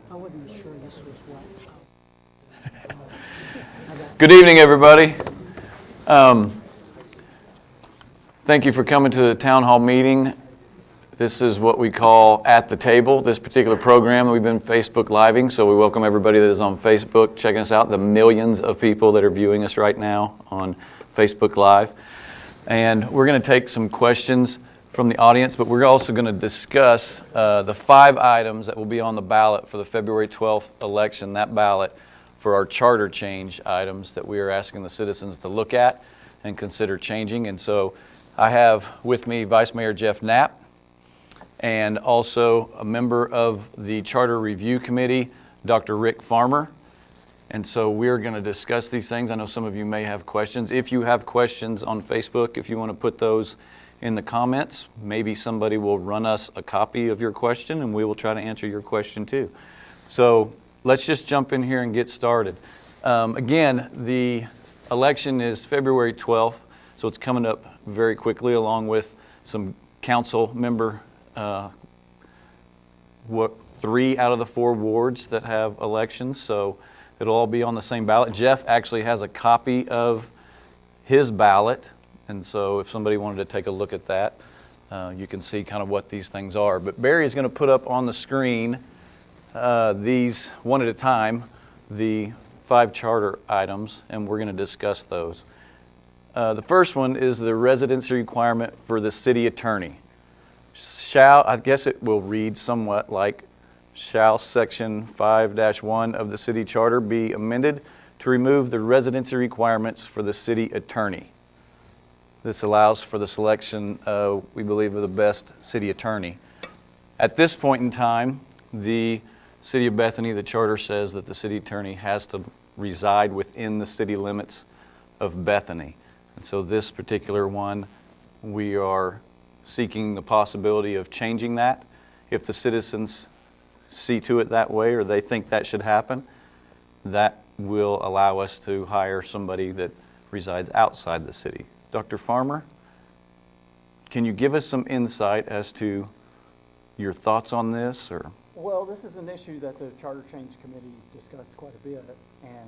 I wasn't sure this was what. Good evening, everybody. Thank you for coming to the town hall meeting. This is what we call At the Table, this particular program. We've been Facebook Living, so we welcome everybody that is on Facebook checking us out, the millions of people that are viewing us right now on Facebook Live. And we're going to take some questions from the audience, but we're also going to discuss the 5 items that will be on the ballot for the February 12th election, that ballot for our charter change items that we are asking the citizens to look at and consider changing. And so I have with me Vice Mayor Jeff Knapp and also a member of the Charter Review Committee, Dr. Rick Farmer. And so we're going to discuss these things. I know some of you may have questions. If you have questions on Facebook, if you want to put those in the comments, maybe somebody will run us a copy of your question and we will try to answer your question too. So let's just jump in here and get started. Again, the election is February 12th, so it's coming up very quickly, along with some council member, 3 out of the 4 wards that have elections, so it'll all be on the same ballot. Jeff actually has a copy of his ballot, and so if somebody wanted to take a look at that, you can see kind of what these things are. But Barry is going to put up on the screen these one at a time, the 5 charter items, and we're going to discuss those. The first one is the residency requirement for the city attorney. I guess it will read somewhat like, shall Section 5-1 of the city charter be amended to remove the residency requirements for the city attorney. This allows for the selection, we believe, of the best city attorney. At this point in time, the City of Bethany, the charter says that the city attorney has to reside within the city limits of Bethany. And so this particular one, we are seeking the possibility of changing that. If the citizens see to it that way or they think that should happen, that will allow us to hire somebody that resides outside the city. Dr. Farmer, can you give us some insight as to your thoughts on this? Or Well, this is an issue that the Charter Change Committee discussed quite a bit and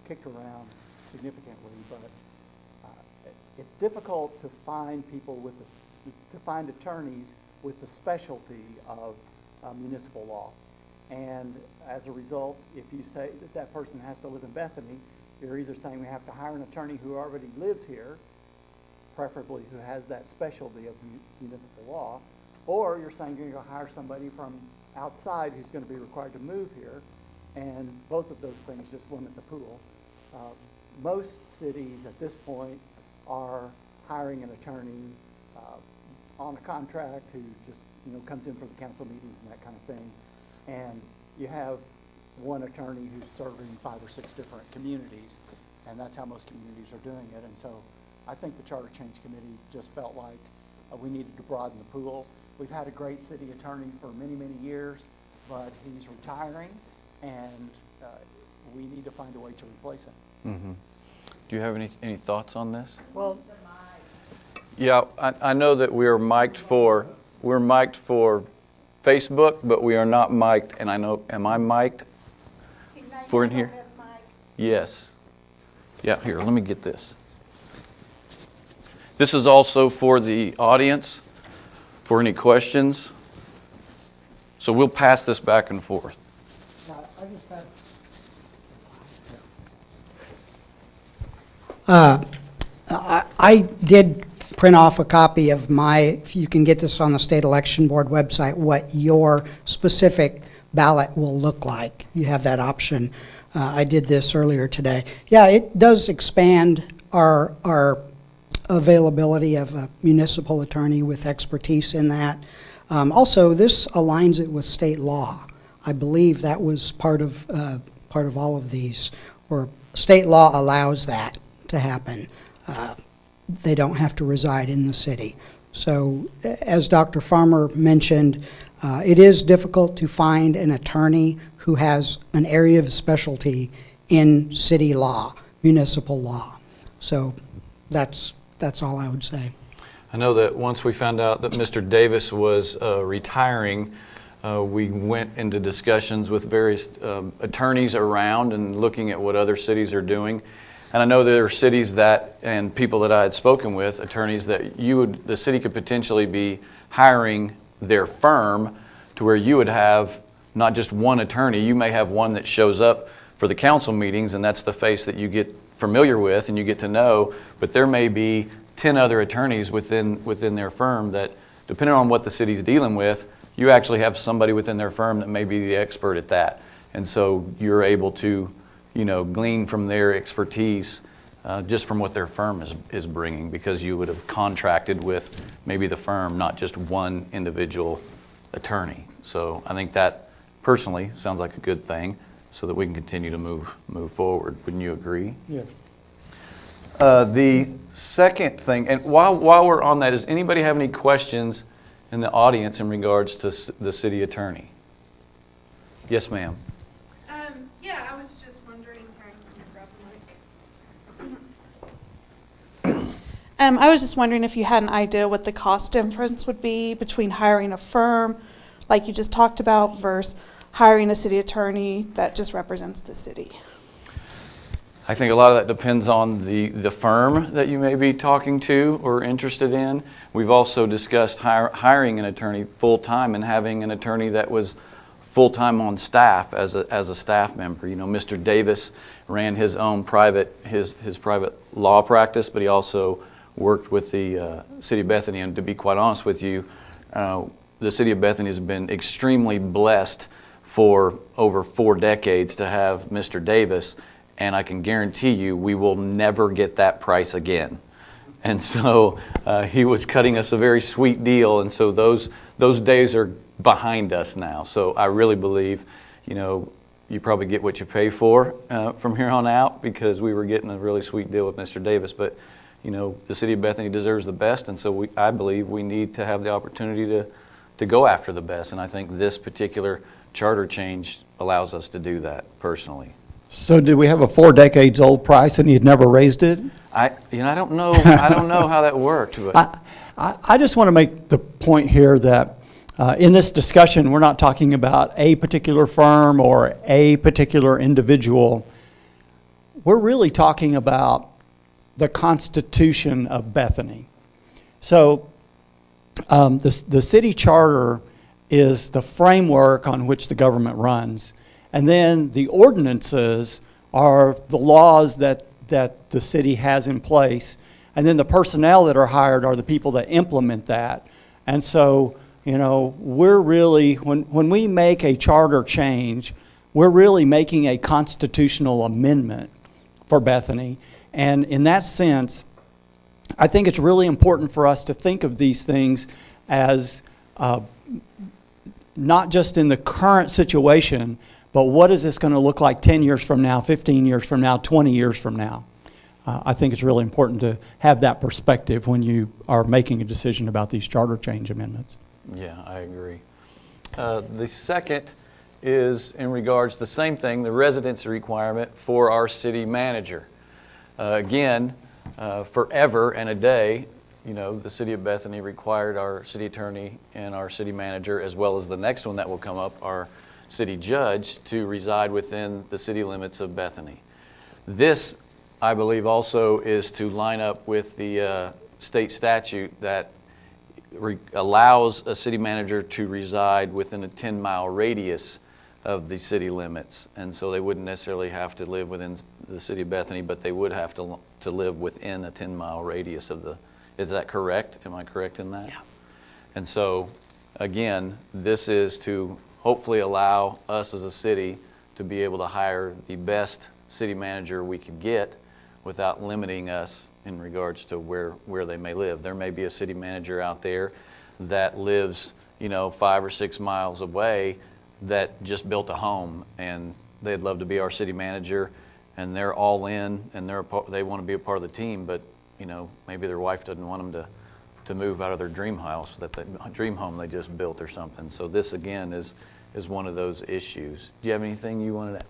kicked around significantly, but it's difficult to find to find attorneys with the specialty of municipal law. And as a result, if you say that person has to live in Bethany, you're either saying we have to hire an attorney who already lives here, preferably who has that specialty of municipal law, or you're saying you're going to hire somebody from outside who's going to be required to move here, and both of those things just limit the pool. Most cities at this point are hiring an attorney on a contract who just comes in for the council meetings and that kind of thing, and you have one attorney who's serving 5 or 6 different communities, and that's how most communities are doing it. And so I think the Charter Change Committee just felt like we needed to broaden the pool. We've had a great city attorney for many, many years, but he's retiring, and we need to find a way to replace him. Mm-hmm. Do you have any thoughts on this? Well, yeah, I know that we're mic'd for Facebook, but we are not mic'd, and I know, am I mic'd for in here? Yes. Yeah, here, let me get this. This is also for the audience, for any questions. So we'll pass this back and forth. I did print off a copy of if you can get this on the State Election Board website, what your specific ballot will look like. You have that option. I did this earlier today. Yeah, it does expand our availability of a municipal attorney with expertise in that. Also, this aligns it with state law. I believe that was part of all of these, or state law allows that to happen. They don't have to reside in the city. So, as Dr. Farmer mentioned, it is difficult to find an attorney who has an area of specialty in city law, municipal law. So that's all I would say. I know that once we found out that Mr. Davis was retiring, We went into discussions with various attorneys around and looking at what other cities are doing. And I know there are cities that, and people that I had spoken with, attorneys, that the city could potentially be hiring their firm to where you would have not just one attorney. You may have one that shows up for the council meetings, and that's the face that you get familiar with and you get to know, but there may be 10 other attorneys within their firm that, depending on what the city's dealing with, you actually have somebody within their firm that may be the expert at that. And so you're able to, glean from their expertise just from what their firm is bringing, because you would have contracted with maybe the firm, not just one individual attorney. So I think that personally sounds like a good thing, so that we can continue to move forward. Wouldn't you agree? Yeah. The second thing, and while we're on that, does anybody have any questions in the audience in regards to the city attorney? Yes, ma'am. Yeah, I was just wondering. I was just wondering if you had an idea what the cost difference would be between hiring a firm, like you just talked about, versus hiring a city attorney that just represents the city. I think a lot of that depends on the firm that you may be talking to or interested in. We've also discussed hiring an attorney full-time and having an attorney that was full-time on staff as a staff member. Mr. Davis ran his own private law practice, but he also worked with the City of Bethany. And to be quite honest with you, the City of Bethany has been extremely blessed for over 4 decades to have Mr. Davis, and I can guarantee you we will never get that price again. And so he was cutting us a very sweet deal, and so those days are behind us now. So I really believe, you probably get what you pay for from here on out, because we were getting a really sweet deal with Mr. Davis. But the City of Bethany deserves the best, and so I believe we need to have the opportunity to go after the best, and I think this particular charter change allows us to do that personally. So did we have a 4 decades old price and you'd never raised it? I don't know. I don't know how that worked. But I just want to make the point here that in this discussion, we're not talking about a particular firm or a particular individual. We're really talking about the Constitution of Bethany. So the city charter is the framework on which the government runs. And then the ordinances are the laws that the city has in place. And then the personnel that are hired are the people that implement that. And so, we're really, when we make a charter change, we're really making a constitutional amendment for Bethany. And in that sense, I think it's really important for us to think of these things as not just in the current situation, but what is this going to look like 10 years from now, 15 years from now, 20 years from now? I think it's really important to have that perspective when you are making a decision about these charter change amendments. Yeah, I agree. The second is in regards to the same thing, the residency requirement for our city manager. Again, forever and a day, the City of Bethany required our city attorney and our city manager, as well as the next one that will come up, our city judge, to reside within the city limits of Bethany. This, I believe, also is to line up with the state statute that allows a city manager to reside within a 10-mile radius of the city limits. And so they wouldn't necessarily have to live within the city of Bethany, but they would have to live within a 10-mile radius of the. Is that correct? Am I correct in that? Yeah. And so, again, this is to hopefully allow us as a city to be able to hire the best city manager we could get without limiting us in regards to where they may live. There may be a city manager out there that lives, 5 or 6 miles away that just built a home, and they'd love to be our city manager, and they're all in, and they want to be a part of the team, but maybe their wife doesn't want them to move out of their dream house, dream home they just built or something. So this again is one of those issues. Do you have anything you wanted to?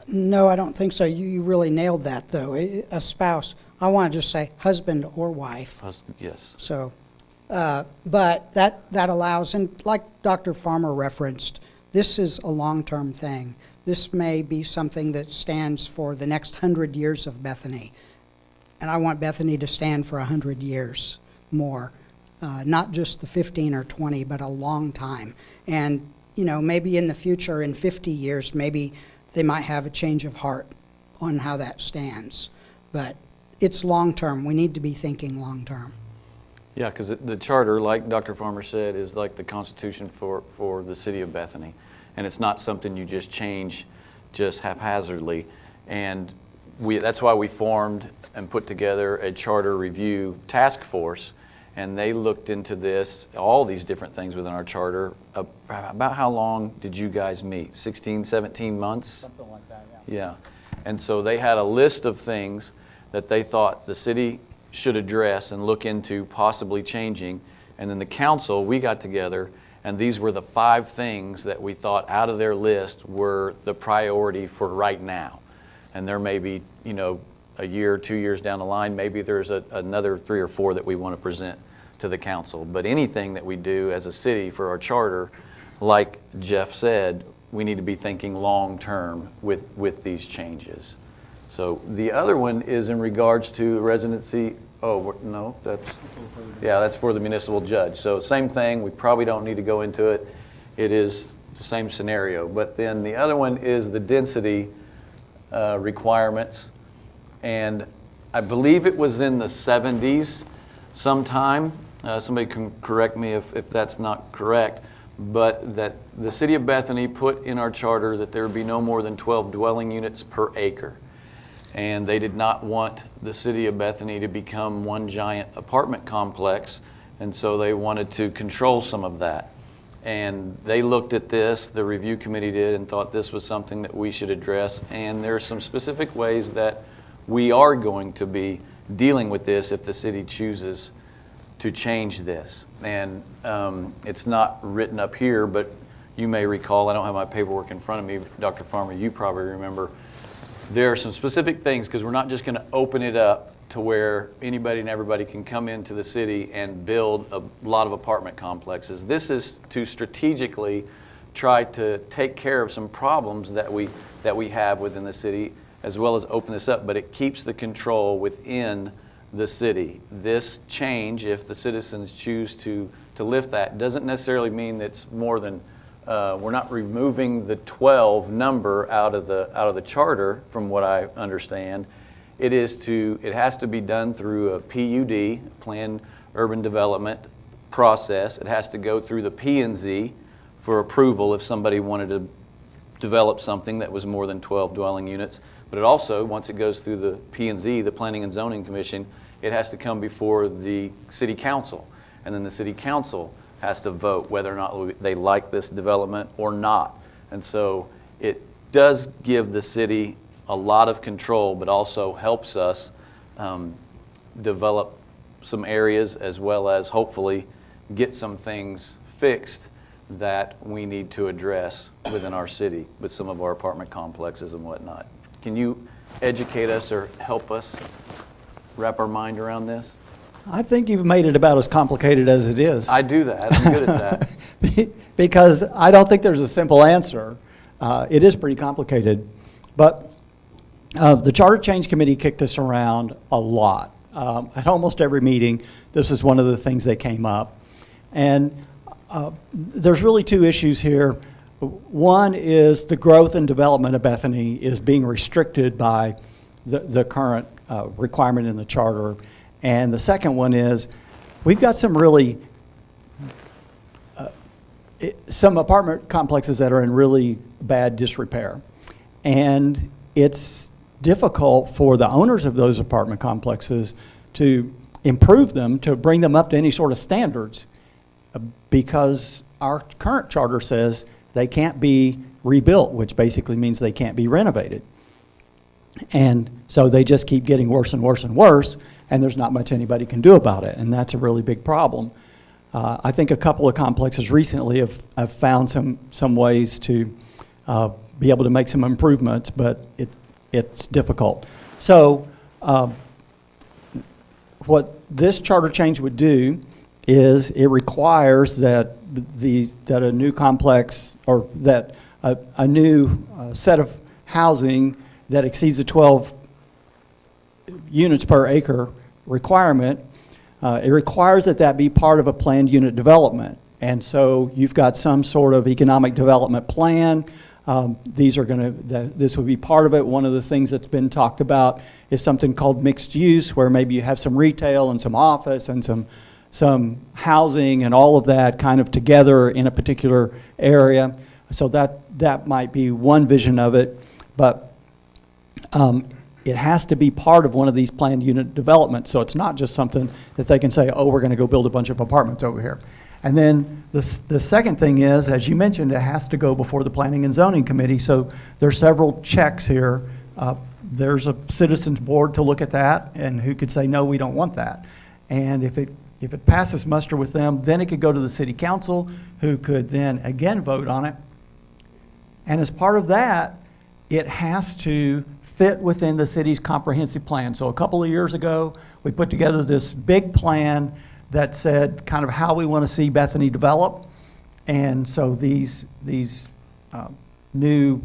No, I don't think so. You really nailed that, though. A spouse. I want to just say husband or wife. Yes. So But that allows, and like Dr. Farmer referenced, this is a long-term thing. This may be something that stands for the next 100 years of Bethany. And I want Bethany to stand for 100 years more, not just the 15 or 20, but a long time. And, you know, maybe in the future, in 50 years, maybe they might have a change of heart on how that stands. But it's long-term. We need to be thinking long-term. Yeah, because the charter, like Dr. Farmer said, is like the constitution for the city of Bethany. And it's not something you just change just haphazardly. And that's why we formed and put together a charter review task force. And they looked into this, all these different things within our charter. About how long did you guys meet? 16, 17 months? Something like that, yeah. Yeah. And so they had a list of things that they thought the city should address and look into possibly changing. And then the council, we got together, and these were the 5 things that we thought out of their list were the priority for right now. And there may be, you know, a year or 2 years down the line, maybe there's another 3 or 4 that we want to present to the council. But anything that we do as a city for our charter, like Jeff said, we need to be thinking long-term with these changes. So the other one is in regards to residency. Oh, no, that's for the municipal judge. So same thing, we probably don't need to go into it. It is the same scenario. But then the other one is the density requirements. And I believe it was in the 70s sometime. Somebody can correct me if that's not correct. But that the city of Bethany put in our charter that there would be no more than 12 dwelling units per acre. And they did not want the city of Bethany to become one giant apartment complex, and so they wanted to control some of that. And they looked at this, the review committee did, and thought this was something that we should address. And there are some specific ways that we are going to be dealing with this if the city chooses to change this. And it's not written up here, but you may recall, I don't have my paperwork in front of me, Dr. Farmer, you probably remember, there are some specific things, because we're not just going to open it up to where anybody and everybody can come into the city and build a lot of apartment complexes. This is to strategically try to take care of some problems that we have within the city, as well as open this up, but it keeps the control within the city. This change, if the citizens choose to lift that, doesn't necessarily mean that it's more than we're not removing the 12 number out of the charter, from what I understand. It has to be done through a PUD, planned urban development process. It has to go through the P&Z for approval if somebody wanted to develop something that was more than 12 dwelling units. But it also, once it goes through the P&Z, the Planning and Zoning Commission, it has to come before the city council. And then the city council has to vote whether or not they like this development or not. And so it does give the city a lot of control, but also helps us develop some areas, as well as hopefully get some things fixed that we need to address within our city with some of our apartment complexes and whatnot. Can you educate us or help us wrap our mind around this? I think you've made it about as complicated as it is. I do that. I'm good at that. Because I don't think there's a simple answer. It is pretty complicated. But the Charter Change Committee kicked this around a lot. At almost every meeting, this is one of the things that came up. And there's really 2 issues here. One is the growth and development of Bethany is being restricted by the current requirement in the charter. And the second one is we've got some really, some apartment complexes that are in really bad disrepair. And it's difficult for the owners of those apartment complexes to improve them, to bring them up to any sort of standards, because our current charter says they can't be rebuilt, which basically means they can't be renovated. And so they just keep getting worse and worse and worse, and there's not much anybody can do about it, and that's a really big problem. I think a couple of complexes recently have found some ways to be able to make some improvements, but it's difficult. So what this charter change would do is it requires that that a new complex, or that a new set of housing that exceeds the 12 units per acre requirement, it requires that that be part of a planned unit development. And so you've got some sort of economic development plan. This would be part of it. One of the things that's been talked about is something called mixed use, where maybe you have some retail and some office and some housing and all of that kind of together in a particular area. So that might be one vision of it, but it has to be part of one of these planned unit developments. So it's not just something that they can say, oh, we're going to go build a bunch of apartments over here. And then the second thing is, as you mentioned, it has to go before the Planning and Zoning Committee. So there's several checks here. There's a citizens board to look at that, and who could say, no, we don't want that. And if it passes muster with them, then it could go to the city council, who could then again vote on it. And as part of that, it has to fit within the city's comprehensive plan. So a couple of years ago, we put together this big plan that said kind of how we want to see Bethany develop. And so these new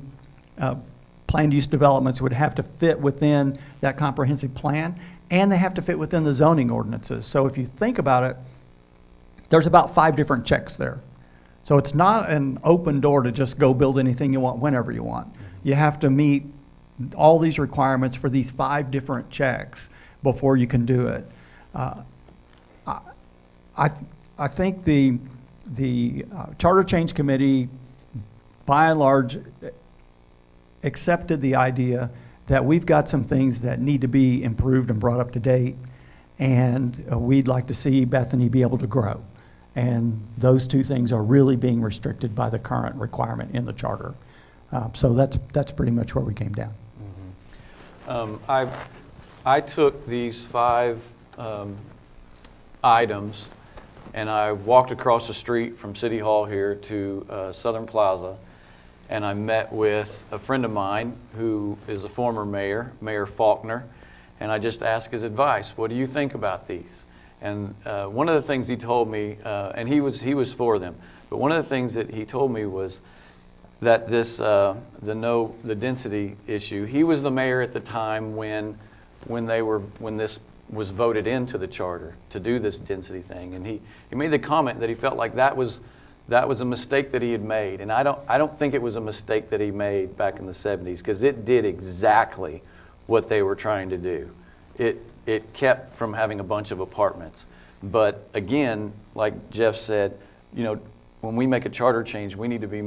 planned use developments would have to fit within that comprehensive plan, and they have to fit within the zoning ordinances. So if you think about it, there's about 5 different checks there. So it's not an open door to just go build anything you want whenever you want. You have to meet all these requirements for these 5 different checks before you can do it. I think the Charter Change Committee, by and large, accepted the idea that we've got some things that need to be improved and brought up to date, and we'd like to see Bethany be able to grow. And those 2 things are really being restricted by the current requirement in the charter. So that's pretty much where we came down. I took these 5 items, and I walked across the street from City Hall here to Southern Plaza, and I met with a friend of mine who is a former mayor, Mayor Faulkner, and I just asked his advice. What do you think about these? And one of the things he told me, and he was for them, but one of the things that he told me was that this the density issue. He was the mayor at the time when this was voted into the charter to do this density thing, and he made the comment that he felt like that was a mistake that he had made, and I don't think it was a mistake that he made back in the 70s, because it did exactly what they were trying to do. It kept from having a bunch of apartments, but again, like Jeff said, when we make a charter change, we need to be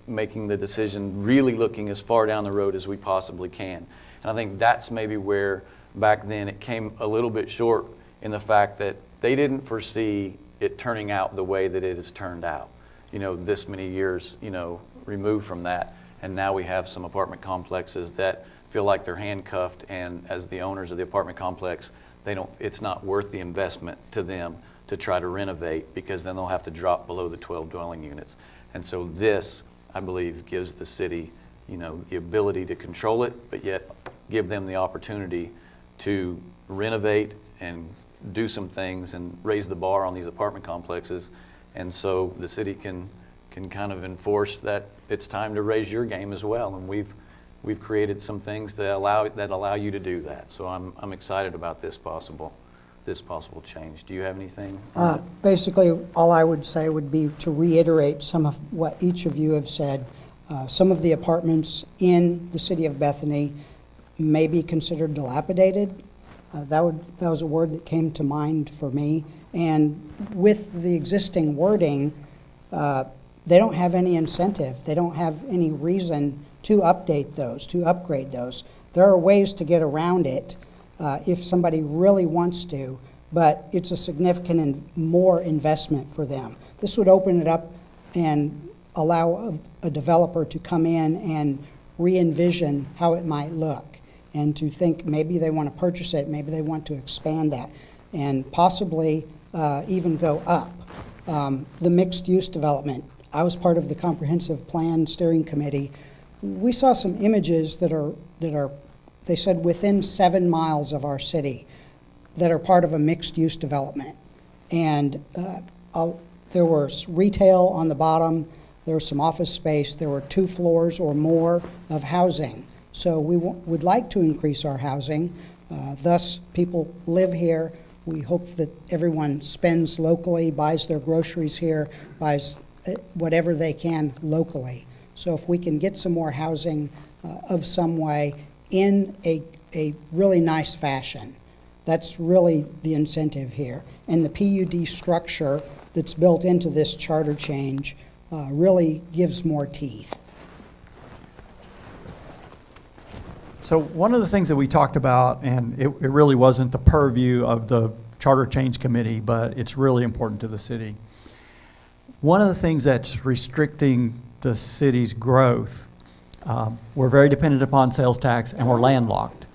making the decision really looking as far down the road as we possibly can. And I think that's maybe where back then it came a little bit short, in the fact that they didn't foresee it turning out the way that it has turned out. This many years, removed from that, and now we have some apartment complexes that feel like they're handcuffed, and as the owners of the apartment complex, it's not worth the investment to them to try to renovate, because then they'll have to drop below the 12 dwelling units. And so this, I believe, gives the city, the ability to control it, but yet give them the opportunity to renovate and do some things and raise the bar on these apartment complexes. And so the city can kind of enforce that it's time to raise your game as well. And we've created some things that allow you to do that. So I'm excited about this possible change. Do you have anything? Basically, all I would say would be to reiterate some of what each of you have said. Some of the apartments in the city of Bethany may be considered dilapidated. That was a word that came to mind for me. And with the existing wording, they don't have any incentive. They don't have any reason to update those, to upgrade those. There are ways to get around it if somebody really wants to, but it's a significant more investment for them. This would open it up and allow a developer to come in and re-envision how it might look, and to think maybe they want to purchase it, maybe they want to expand that, and possibly even go up. The mixed-use development, I was part of the Comprehensive Plan Steering Committee. We saw some images that are, they said, within 7 miles of our city, that are part of a mixed-use development. And there was retail on the bottom, there was some office space, there were 2 floors or more of housing. So we would like to increase our housing, thus people live here. We hope that everyone spends locally, buys their groceries here, buys whatever they can locally. So if we can get some more housing of some way in a really nice fashion, that's really the incentive here. And the PUD structure that's built into this charter change really gives more teeth. So one of the things that we talked about, and it really wasn't the purview of the Charter Change Committee, but it's really important to the city. One of the things that's restricting the city's growth, we're very dependent upon sales tax and we're landlocked.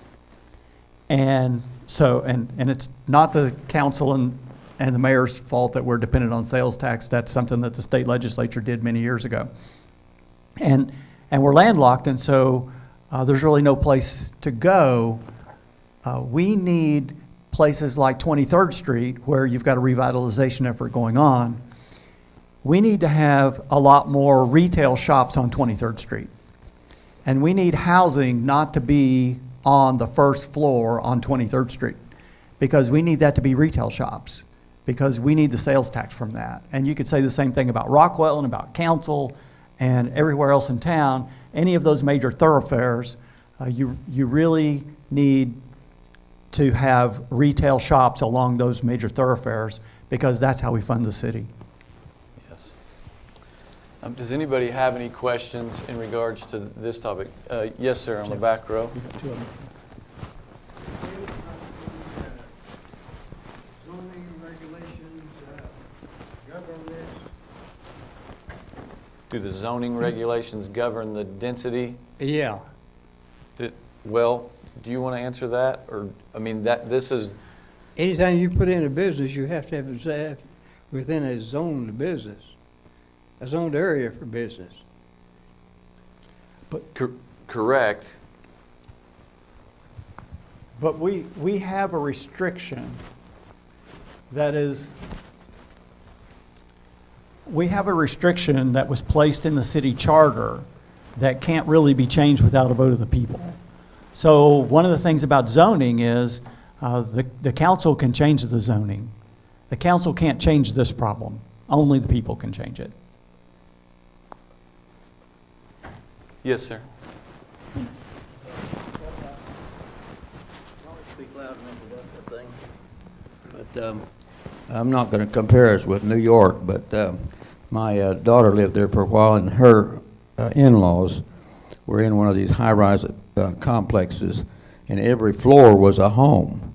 And so, and it's not the council and the mayor's fault that we're dependent on sales tax. That's something that the state legislature did many years ago. And we're landlocked, and so there's really no place to go. We need places like 23rd Street, where you've got a revitalization effort going on. We need to have a lot more retail shops on 23rd Street. And we need housing not to be on the first floor on 23rd Street, because we need that to be retail shops, because we need the sales tax from that. And you could say the same thing about Rockwell and about Council and everywhere else in town. Any of those major thoroughfares, you really need to have retail shops along those major thoroughfares, because that's how we fund the city. Yes. Does anybody have any questions in regards to this topic? Yes, sir, on the back row. Zoning regulations govern this? Do the zoning regulations govern the density? Yeah. Well, do you want to answer that? Or, I mean, this is, Anytime you put in a business, you have to have it within a zoned business, a zoned area for business. correct. But we have a restriction that is, we have a restriction that was placed in the city charter that can't really be changed without a vote of the people. So one of the things about zoning is the council can change the zoning. The council can't change this problem. Only the people can change it. Yes, sir. Speak loud enough about that thing. But I'm not going to compare us with New York, but my daughter lived there for a while, and her in-laws were in one of these high-rise complexes, and every floor was a home.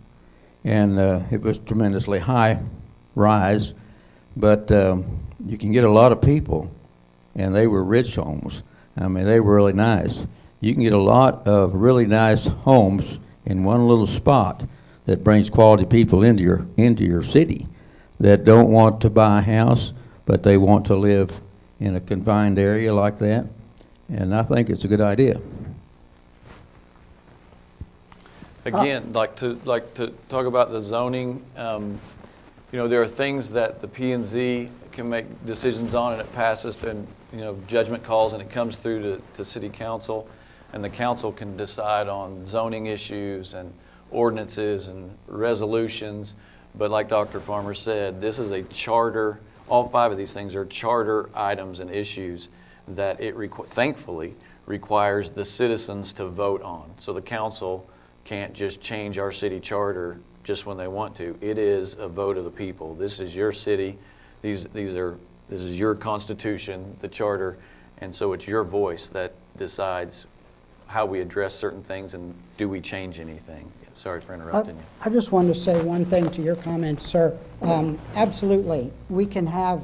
And it was tremendously high-rise, but you can get a lot of people, and they were rich homes. I mean, they were really nice. You can get a lot of really nice homes in one little spot that brings quality people into your city that don't want to buy a house, but they want to live in a confined area like that. And I think it's a good idea. Again, like to talk about the zoning, there are things that the P&Z can make decisions on, and it passes, and judgment calls, and it comes through to City Council, and the council can decide on zoning issues and ordinances and resolutions. But like Dr. Farmer said, this is a charter. All 5 of these things are charter items and issues that it thankfully requires the citizens to vote on. So the council can't just change our city charter just when they want to. It is a vote of the people. This is your city. This is your constitution, the charter, and so it's your voice that decides how we address certain things and do we change anything. Sorry for interrupting you. I just wanted to say one thing to your comments, sir. Absolutely, we can have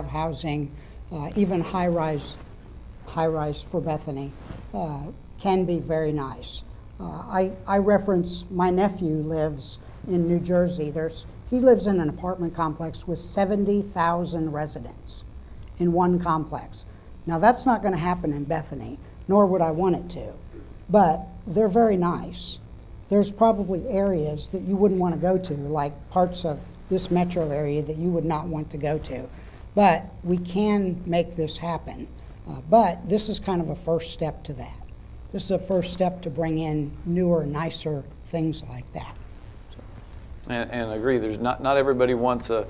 housing, even high-rise for Bethany can be very nice. I reference my nephew lives in New Jersey. He lives in an apartment complex with 70,000 residents in one complex. Now that's not going to happen in Bethany, nor would I want it to, but they're very nice. There's probably areas that you wouldn't want to go to, like parts of this metro area that you would not want to go to. But we can make this happen. But this is kind of a first step to that. This is a first step to bring in newer, nicer things like that. And I agree, there's not everybody wants a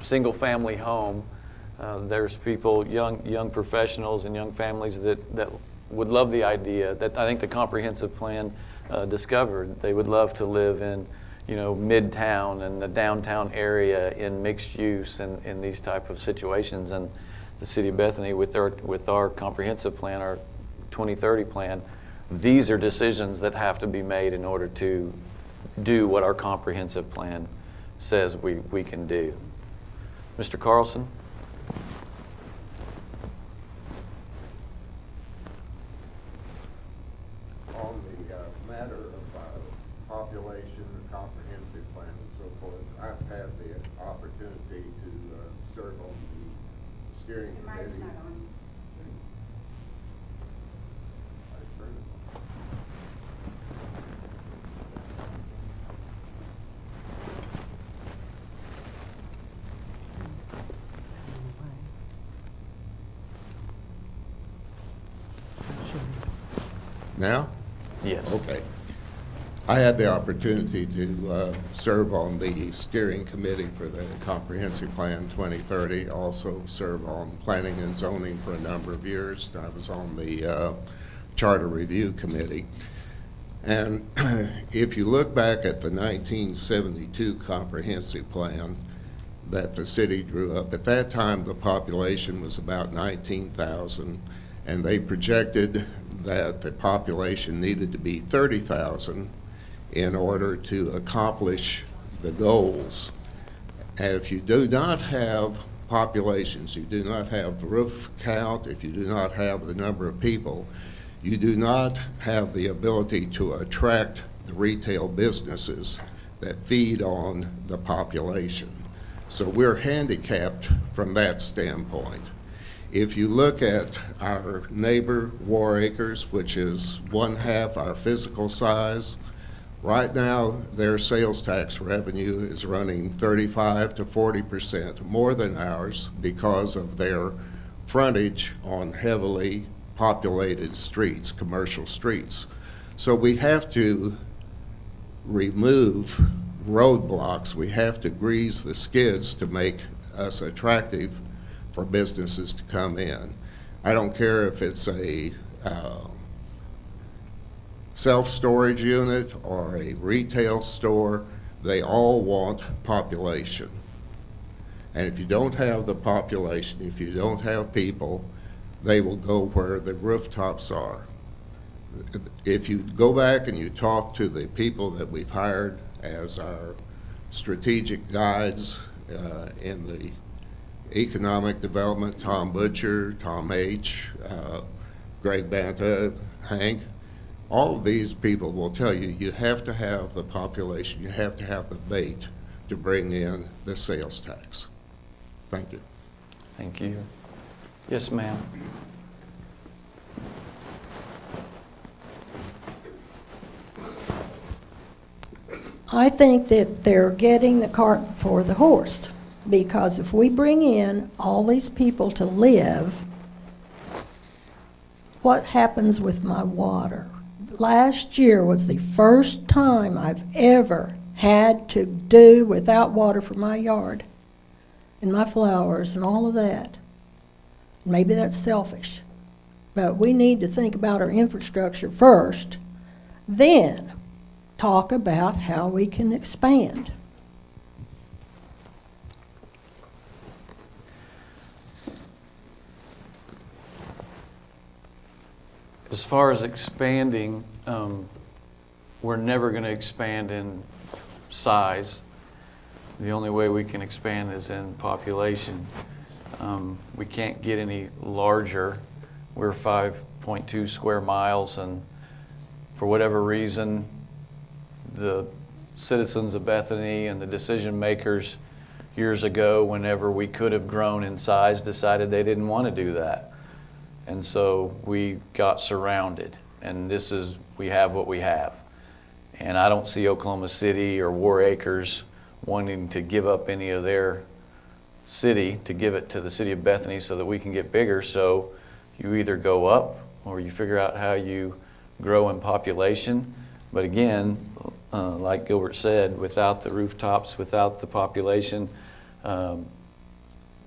single-family home. There's people, young professionals and young families that would love the idea that I think the comprehensive plan discovered. They would love to live in, Midtown and the downtown area in mixed use and in these type of situations. And the city of Bethany, with our comprehensive plan, our 2030 plan, these are decisions that have to be made in order to do what our comprehensive plan says we can do. Mr. Carlson? On the matter of population, the comprehensive plan and so forth, I've had the opportunity to serve on the steering committee. Now? Yes. Okay. I had the opportunity to serve on the steering committee for the Comprehensive Plan 2030, also serve on planning and zoning for a number of years. I was on the Charter Review Committee. And if you look back at the 1972 Comprehensive Plan that the city drew up, at that time the population was about 19,000, and they projected that the population needed to be 30,000 in order to accomplish the goals. And if you do not have populations, you do not have roof count, if you do not have the number of people, you do not have the ability to attract the retail businesses that feed on the population. So we're handicapped from that standpoint. If you look at our neighbor War Acres, which is 1/2 our physical size, right now their sales tax revenue is running 35 to 40% more than ours because of their frontage on heavily populated streets, commercial streets. So we have to remove roadblocks. We have to grease the skids to make us attractive for businesses to come in. I don't care if it's a self-storage unit or a retail store, they all want population. And if you don't have the population, if you don't have people, they will go where the rooftops are. If you go back and you talk to the people that we've hired as our strategic guides in the economic development, Tom Butcher, Tom H., Greg Banta, Hank, all of these people will tell you, you have to have the population, you have to have the bait to bring in the sales tax. Thank you. Thank you. Yes, ma'am. I think that they're getting the cart before the horse, because if we bring in all these people to live, what happens with my water? Last year was the first time I've ever had to do without water for my yard and my flowers and all of that. Maybe that's selfish, but we need to think about our infrastructure first, then talk about how we can expand. As far as expanding, we're never going to expand in size. The only way we can expand is in population. We can't get any larger. We're 5.2 square miles, and for whatever reason, the citizens of Bethany and the decision makers years ago, whenever we could have grown in size, decided they didn't want to do that. And so we got surrounded, and we have what we have. And I don't see Oklahoma City or War Acres wanting to give up any of their city to give it to the city of Bethany so that we can get bigger. So you either go up or you figure out how you grow in population. But again, like Gilbert said, without the rooftops, without the population,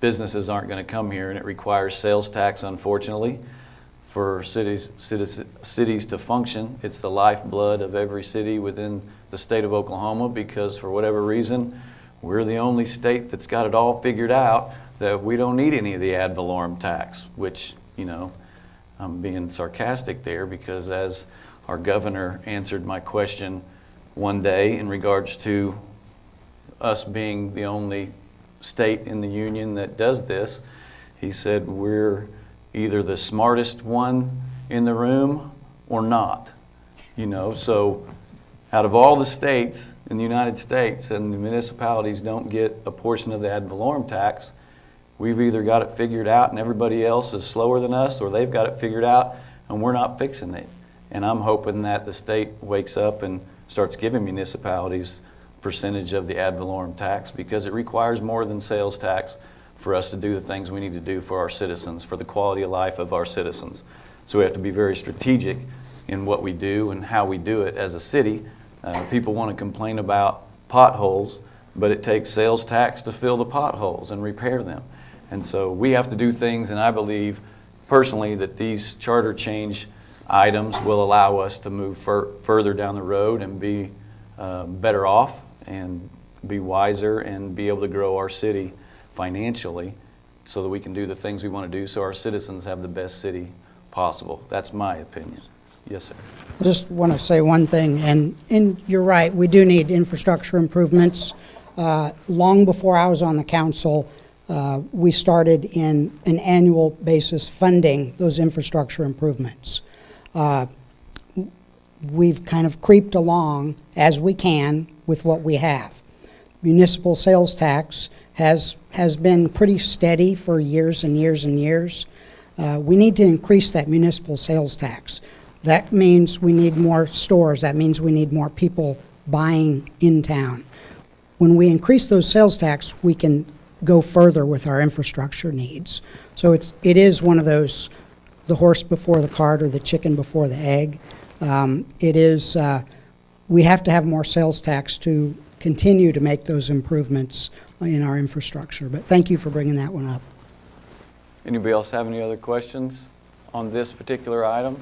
businesses aren't going to come here, and it requires sales tax, unfortunately, for cities to function. It's the lifeblood of every city within the state of Oklahoma, because for whatever reason, we're the only state that's got it all figured out that we don't need any of the ad valorem tax, which, you know, I'm being sarcastic there, because as our governor answered my question one day in regards to us being the only state in the union that does this, he said, we're either the smartest one in the room or not. You know, so out of all the states in the United States, and the municipalities don't get a portion of the ad valorem tax, we've either got it figured out and everybody else is slower than us, or they've got it figured out and we're not fixing it. And I'm hoping that the state wakes up and starts giving municipalities percentage of the ad valorem tax, because it requires more than sales tax for us to do the things we need to do for our citizens, for the quality of life of our citizens. So we have to be very strategic in what we do and how we do it as a city. People want to complain about potholes, but it takes sales tax to fill the potholes and repair them. And so we have to do things, and I believe personally that these charter change items will allow us to move further down the road and be better off and be wiser and be able to grow our city financially so that we can do the things we want to do so our citizens have the best city possible. That's my opinion. Yes, sir. I just want to say one thing, and you're right, we do need infrastructure improvements. Long before I was on the council, we started in an annual basis funding those infrastructure improvements. We've kind of creeped along as we can with what we have. Municipal sales tax has been pretty steady for years and years and years. We need to increase that municipal sales tax. That means we need more stores. That means we need more people buying in town. When we increase those sales tax, we can go further with our infrastructure needs. So it is one of those, the horse before the cart or the chicken before the egg. We have to have more sales tax to continue to make those improvements in our infrastructure. But thank you for bringing that one up. Anybody else have any other questions on this particular item?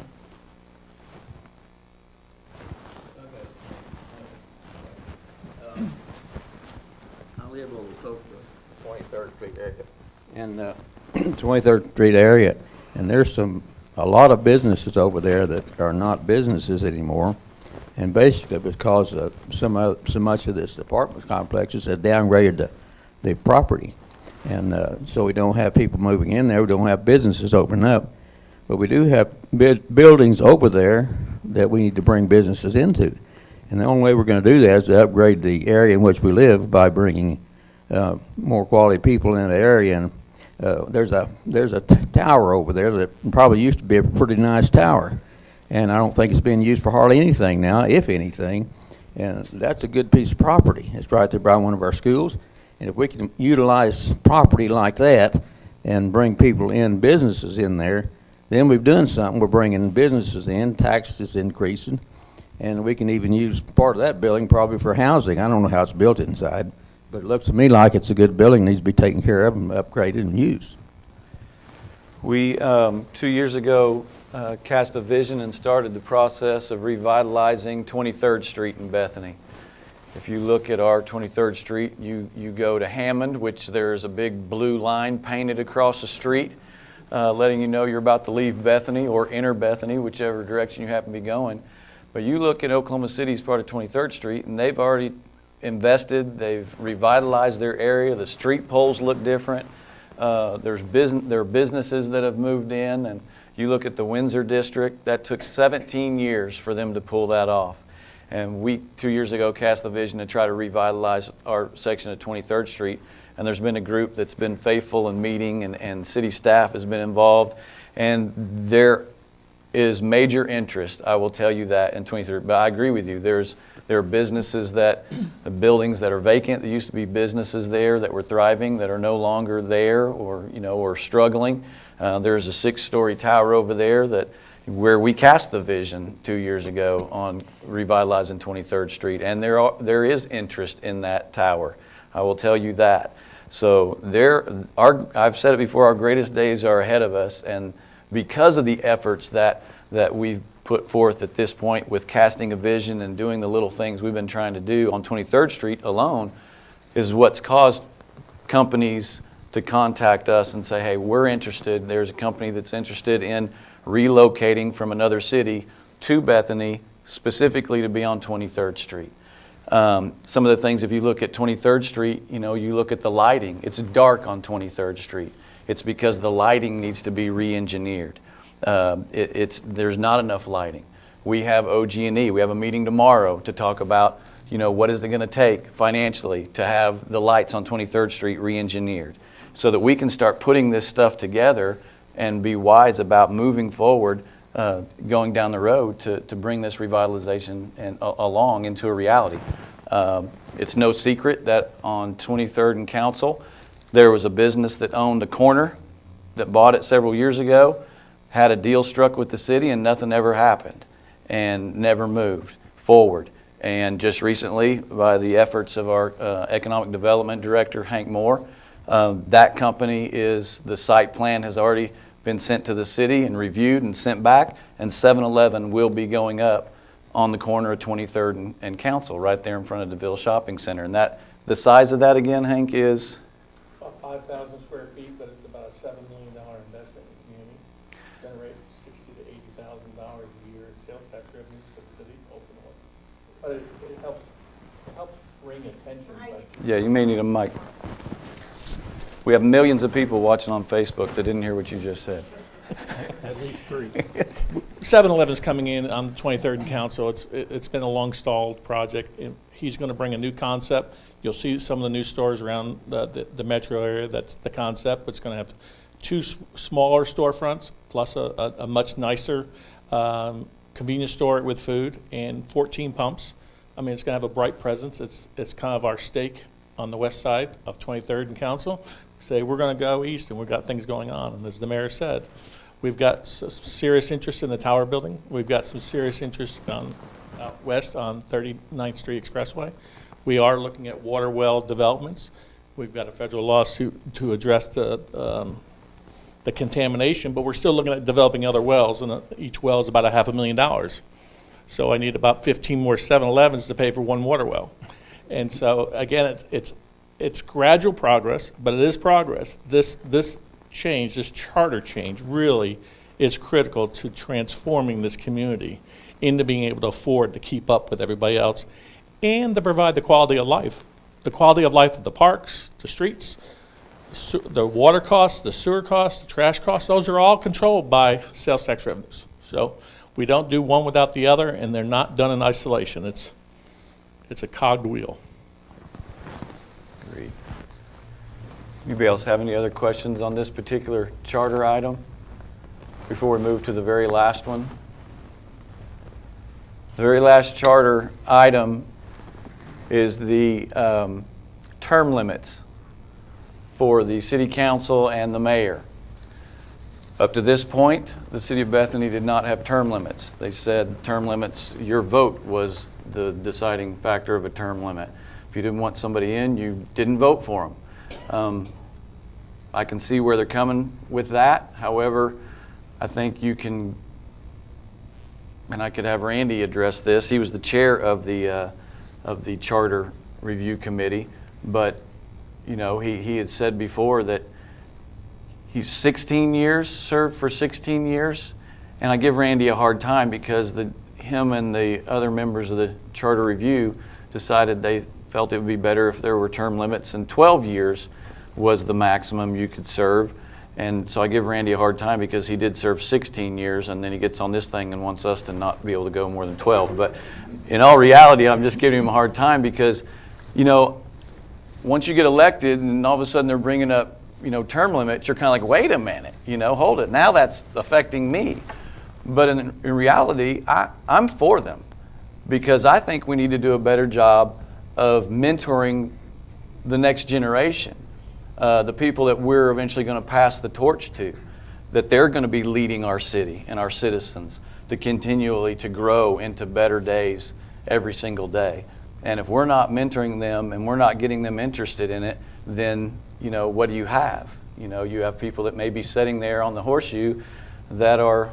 I live over close to 23rd Street area. And 23rd Street area, and there's a lot of businesses over there that are not businesses anymore. And basically because so much of this apartment complexes have downgraded the property. And so we don't have people moving in there, we don't have businesses opening up. But we do have buildings over there that we need to bring businesses into. And the only way we're going to do that is to upgrade the area in which we live by bringing more quality people in the area. And there's a tower over there that probably used to be a pretty nice tower. And I don't think it's being used for hardly anything now, if anything. And that's a good piece of property. It's right there by one of our schools. And if we can utilize property like that and bring people in, businesses in there, then we've done something. We're bringing businesses in, taxes increasing, and we can even use part of that building probably for housing. I don't know how it's built inside, but it looks to me like it's a good building, needs to be taken care of and upgraded and used. We, 2 years ago, cast a vision and started the process of revitalizing 23rd Street in Bethany. If you look at our 23rd Street, you go to Hammond, which there's a big blue line painted across the street, letting you know you're about to leave Bethany or enter Bethany, whichever direction you happen to be going. But you look at Oklahoma City's part of 23rd Street, and they've already invested, they've revitalized their area, the street poles look different. There are businesses that have moved in, and you look at the Windsor district, that took 17 years for them to pull that off. And we, 2 years ago, cast the vision to try to revitalize our section of 23rd Street. And there's been a group that's been faithful in meeting, and city staff has been involved. And there is major interest, I will tell you that, in 23rd. But I agree with you, there's There are businesses the buildings that are vacant, there used to be businesses there that were thriving that are no longer there or struggling. There's a 6-story tower over there where we cast the vision 2 years ago on revitalizing 23rd Street, and there is interest in that tower. I will tell you that. So I've said it before, our greatest days are ahead of us, and because of the efforts that we've put forth at this point with casting a vision and doing the little things we've been trying to do on 23rd Street alone is what's caused companies to contact us and say, hey, we're interested. There's a company that's interested in relocating from another city to Bethany specifically to be on 23rd Street. Some of the things, if you look at 23rd Street, you look at the lighting. It's dark on 23rd Street. It's because the lighting needs to be re-engineered. There's not enough lighting. We have OG&E. We have a meeting tomorrow to talk about, what is it going to take financially to have the lights on 23rd Street re-engineered so that we can start putting this stuff together and be wise about moving forward, going down the road to bring this revitalization along into a reality. It's no secret that on 23rd and Council, there was a business that owned a corner that bought it several years ago, had a deal struck with the city, and nothing ever happened and never moved forward. And just recently, by the efforts of our Economic Development Director, Hank Moore, that company the site plan has already been sent to the city and reviewed and sent back, and 7-Eleven will be going up on the corner of 23rd and Council, right there in front of DeVille Shopping Center. And the size of that again, Hank, is? About 5,000 square feet, but it's about a $7 million investment in the community. Generate $60,000 to $80,000 a year in sales tax revenues for the city ultimately. But it helps bring attention. Yeah, you may need a mic. We have millions of people watching on Facebook that didn't hear what you just said. At least 3. 7-Eleven's coming in on the 23rd and Council. It's been a long stalled project. He's going to bring a new concept. You'll see some of the new stores around the metro area. That's the concept. It's going to have 2 smaller storefronts plus a much nicer convenience store with food and 14 pumps. I mean, it's going to have a bright presence. It's kind of our stake on the west side of 23rd and Council. Say we're going to go east, and we've got things going on. And as the mayor said, we've got serious interest in the tower building. We've got some serious interest out west on 39th Street Expressway. We are looking at water well developments. We've got a federal lawsuit to address the contamination, but we're still looking at developing other wells, and each well is about $500,000. So I need about 15 more 7-Elevens to pay for one water well. And so again, it's gradual progress, but it is progress. This change, this charter change, really is critical to transforming this community into being able to afford to keep up with everybody else and to provide the quality of life. The quality of life of the parks, the streets, the water costs, the sewer costs, the trash costs, those are all controlled by sales tax revenues. So we don't do one without the other, and they're not done in isolation. It's a cogged wheel. Agreed. Anybody else have any other questions on this particular charter item before we move to the very last one? The very last charter item is the term limits for the city council and the mayor. Up to this point, the city of Bethany did not have term limits. They said term limits, your vote was the deciding factor of a term limit. If you didn't want somebody in, you didn't vote for them. I can see where they're coming with that. However, I think you can, and I could have Randy address this. He was the chair of the Charter Review Committee, but he had said before that he's 16 years, served for 16 years, and I give Randy a hard time because him and the other members of the Charter Review decided they felt it would be better if there were term limits, and 12 years was the maximum you could serve. And so I give Randy a hard time because he did serve 16 years, and then he gets on this thing and wants us to not be able to go more than 12. But in all reality, I'm just giving him a hard time because, once you get elected and all of a sudden they're bringing up, term limits, you're kind of like, wait a minute, hold it. Now that's affecting me. But in reality, I'm for them because I think we need to do a better job of mentoring the next generation, the people that we're eventually going to pass the torch to, that they're going to be leading our city and our citizens to continually to grow into better days every single day. And if we're not mentoring them and we're not getting them interested in it, then, what do you have? You have people that may be sitting there on the horseshoe that are,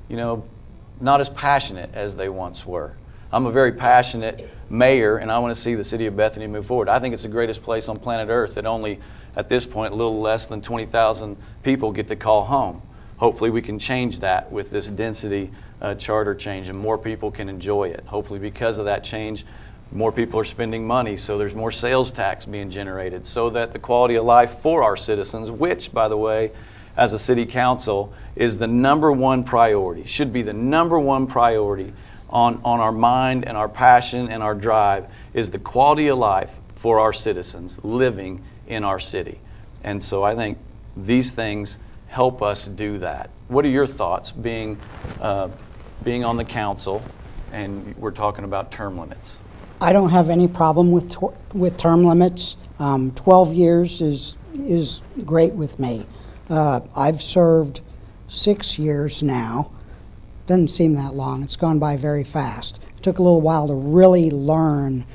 not as passionate as they once were. I'm a very passionate mayor, and I want to see the city of Bethany move forward. I think it's the greatest place on planet Earth that only, at this point, a little less than 20,000 people get to call home. Hopefully we can change that with this density charter change, and more people can enjoy it. Hopefully because of that change, more people are spending money, so there's more sales tax being generated, so that the quality of life for our citizens, which, by the way, as a city council, is the number one priority, should be the number one priority on our mind and our passion and our drive, is the quality of life for our citizens living in our city. And so I think these things help us do that. What are your thoughts being on the council, and we're talking about term limits? I don't have any problem with term limits. 12 years is great with me. I've served 6 years now. Doesn't seem that long. It's gone by very fast. It took a little while to really learn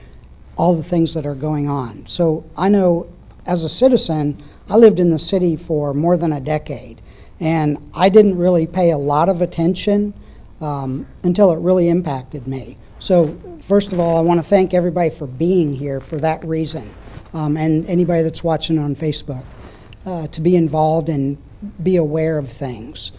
all the things that are going on. So I know as a citizen, I lived in the city for more than a decade, and I didn't really pay a lot of attention until it really impacted me. So first of all, I want to thank everybody for being here for that reason, and anybody that's watching on Facebook, to be involved and be aware of things.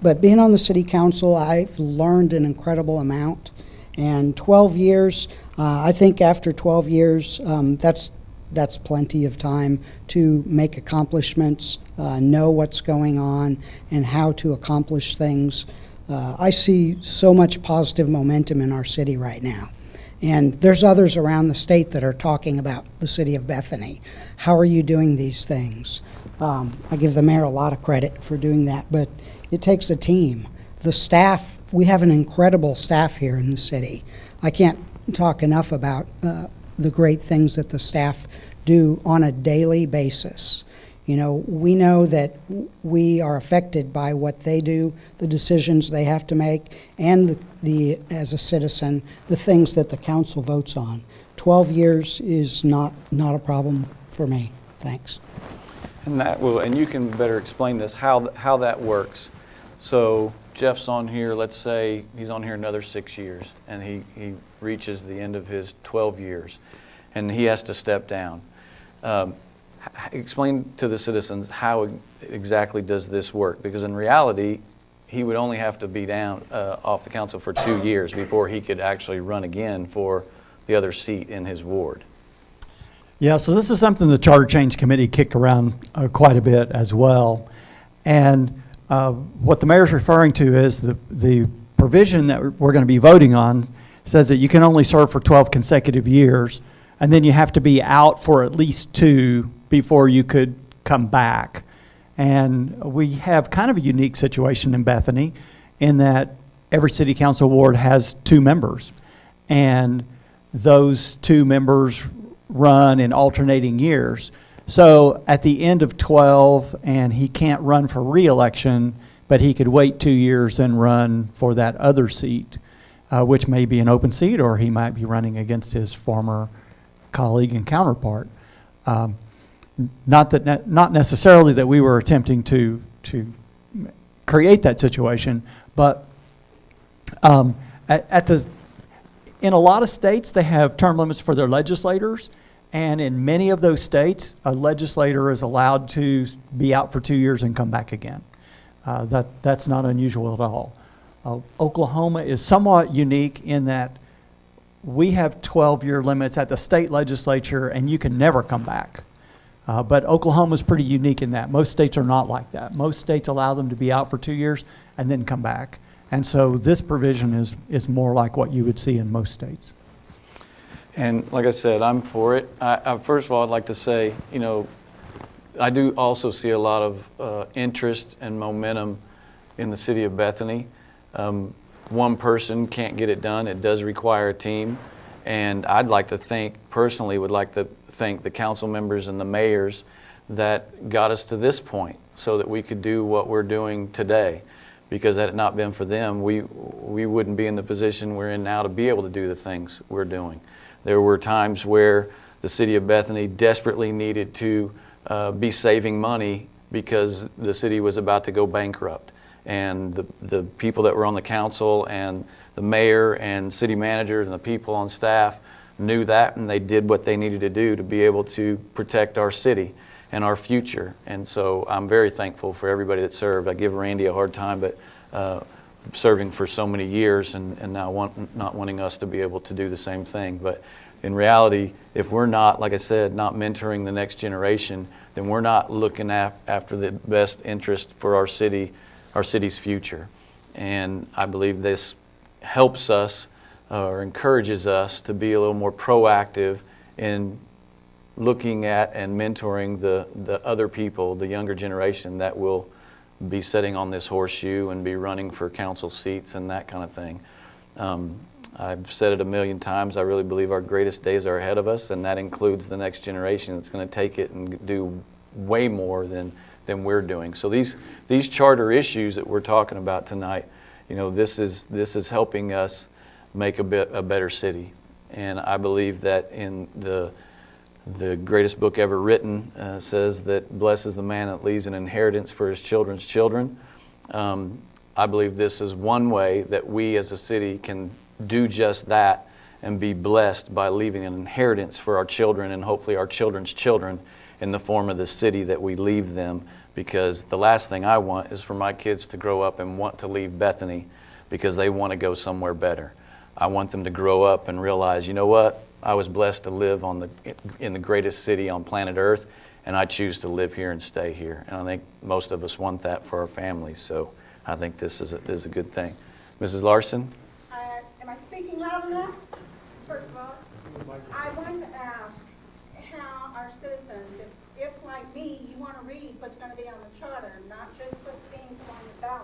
But being on the city council, I've learned an incredible amount. And 12 years, I think after 12 years, that's plenty of time to make accomplishments, know what's going on, and how to accomplish things. I see so much positive momentum in our city right now. And there's others around the state that are talking about the city of Bethany. How are you doing these things? I give the mayor a lot of credit for doing that, but it takes a team. The staff, we have an incredible staff here in the city. I can't talk enough about the great things that the staff do on a daily basis. We know that we are affected by what they do, the decisions they have to make, and as a citizen, the things that the council votes on. 12 years is not a problem for me. Thanks. And you can better explain this, how that works. So Jeff's on here, let's say he's on here another 6 years, and he reaches the end of his 12 years, and he has to step down. Explain to the citizens how exactly does this work? Because in reality, he would only have to be down off the council for 2 years before he could actually run again for the other seat in his ward. Yeah, so this is something the Charter Change Committee kicked around quite a bit as well. And what the mayor's referring to is the provision that we're going to be voting on says that you can only serve for 12 consecutive years, and then you have to be out for at least 2 before you could come back. And we have kind of a unique situation in Bethany in that every city council ward has 2 members, and those 2 members run in alternating years. So at the end of 12, and he can't run for re-election, but he could wait 2 years and run for that other seat, which may be an open seat, or he might be running against his former colleague and counterpart. Not necessarily that we were attempting to create that situation, but in a lot of states they have term limits for their legislators. And in many of those states, a legislator is allowed to be out for 2 years and come back again. That's not unusual at all. Oklahoma is somewhat unique in that we have 12-year limits at the state legislature, and you can never come back. But Oklahoma is pretty unique in that. Most states are not like that. Most states allow them to be out for 2 years and then come back. And so this provision is more like what you would see in most states. And like I said, I'm for it. First of all, I'd like to say, I do also see a lot of interest and momentum in the city of Bethany. one person can't get it done. It does require a team. And I'd like to thank, personally would like to thank the council members and the mayors that got us to this point so that we could do what we're doing today. Because had it not been for them, we wouldn't be in the position we're in now to be able to do the things we're doing. There were times where the city of Bethany desperately needed to be saving money because the city was about to go bankrupt. And the people that were on the council and the mayor and city managers and the people on staff knew that, and they did what they needed to do to be able to protect our city and our future. And so I'm very thankful for everybody that served. I give Randy a hard time, but serving for so many years and now not wanting us to be able to do the same thing. But in reality, if we're not, like I said, not mentoring the next generation, then we're not looking after the best interest for our city's future. And I believe this helps us or encourages us to be a little more proactive in looking at and mentoring the other people, the younger generation that will be sitting on this horseshoe and be running for council seats and that kind of thing. I've said it a million times, I really believe our greatest days are ahead of us, and that includes the next generation that's going to take it and do way more than we're doing. So these charter issues that we're talking about tonight, this is helping us make a better city. And I believe that in the greatest book ever written says that blessed is the man that leaves an inheritance for his children's children. I believe this is one way that we as a city can do just that and be blessed by leaving an inheritance for our children and hopefully our children's children in the form of the city that we leave them. Because the last thing I want is for my kids to grow up and want to leave Bethany because they want to go somewhere better. I want them to grow up and realize, you know what? I was blessed to live in the greatest city on planet Earth, and I choose to live here and stay here. And I think most of us want that for our families. So I think this is a good thing. Mrs. Larson? Am I speaking loud enough? First of all, I want to ask how our citizens, if like me, you want to read what's going to be on the charter, not just what's being put on the ballot.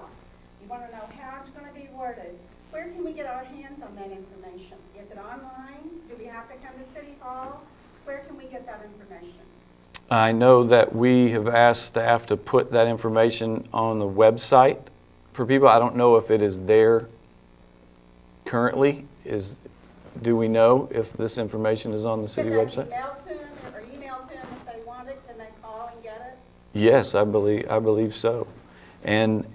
You want to know how it's going to be worded. Where can we get our hands on that information? Is it online? Do we have to come to City Hall? Where can we get that information? I know that we have asked staff to put that information on the website for people. I don't know if it is there currently. Do we know if this information is on the city website? Can they mail to them or email to them if they want it? Can they call and get it? Yes, I believe so. And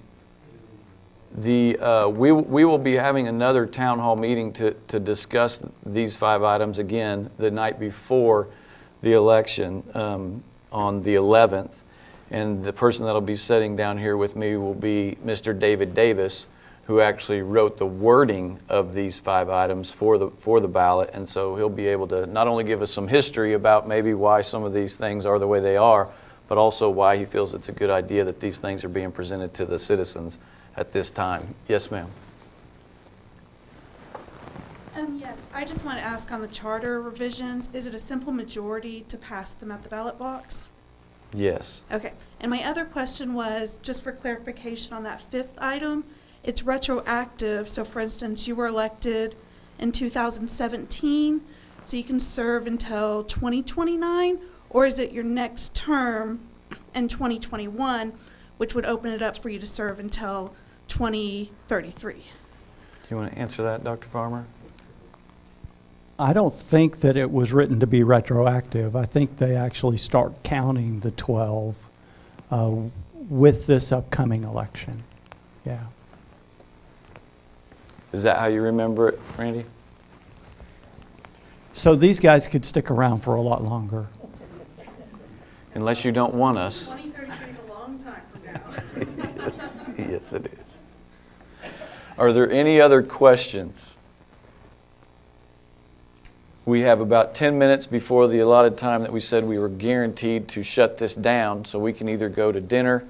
we will be having another town hall meeting to discuss these 5 items again the night before the election on the 11th. And the person that will be sitting down here with me will be Mr. David Davis, who actually wrote the wording of these 5 items for the ballot. And so he'll be able to not only give us some history about maybe why some of these things are the way they are, but also why he feels it's a good idea that these things are being presented to the citizens at this time. Yes, ma'am. Yes, I just want to ask on the charter revisions, is it a simple majority to pass them at the ballot box? Yes. Okay, and my other question was, just for clarification on that 5th item, it's retroactive. So for instance, you were elected in 2017, so you can serve until 2029, or is it your next term in 2021, which would open it up for you to serve until 2033? Do you want to answer that, Dr. Farmer? I don't think that it was written to be retroactive. I think they actually start counting the 12 with this upcoming election. Yeah. Is that how you remember it, Randy? So these guys could stick around for a lot longer. Unless you don't want us. 2033 is a long time from now. Yes, it is. Are there any other questions? We have about 10 minutes before the allotted time that we said we were guaranteed to shut this down, so we can either go to dinner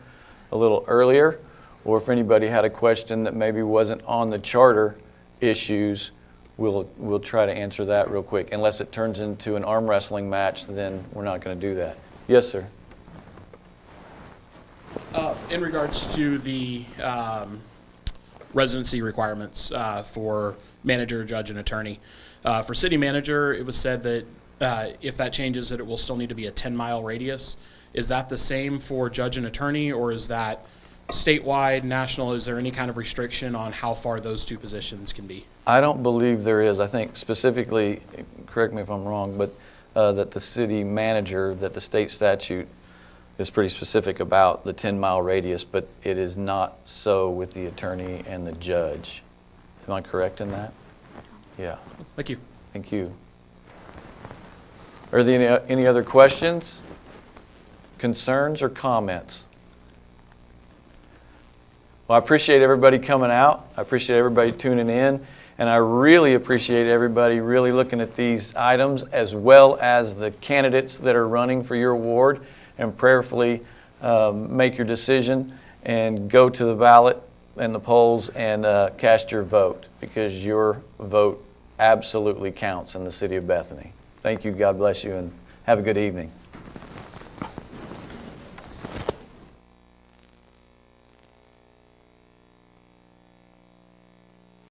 a little earlier, or if anybody had a question that maybe wasn't on the charter issues, we'll try to answer that real quick. Unless it turns into an arm wrestling match, then we're not going to do that. Yes, sir. In regards to the residency requirements for manager, judge, and attorney. For city manager, it was said that if that changes, that it will still need to be a 10-mile radius. Is that the same for judge and attorney, or is that statewide, national? Is there any kind of restriction on how far those two positions can be? I don't believe there is. I think specifically, correct me if I'm wrong, but that the city manager, that the state statute is pretty specific about the 10-mile radius, but it is not so with the attorney and the judge. Am I correct in that? Yeah. Thank you. Thank you. Are there any other questions, concerns, or comments? Well, I appreciate everybody coming out. I appreciate everybody tuning in. And I really appreciate everybody really looking at these items, as well as the candidates that are running for your ward, and prayerfully make your decision and go to the ballot and the polls and cast your vote, because your vote absolutely counts in the city of Bethany. Thank you. God bless you, and have a good evening.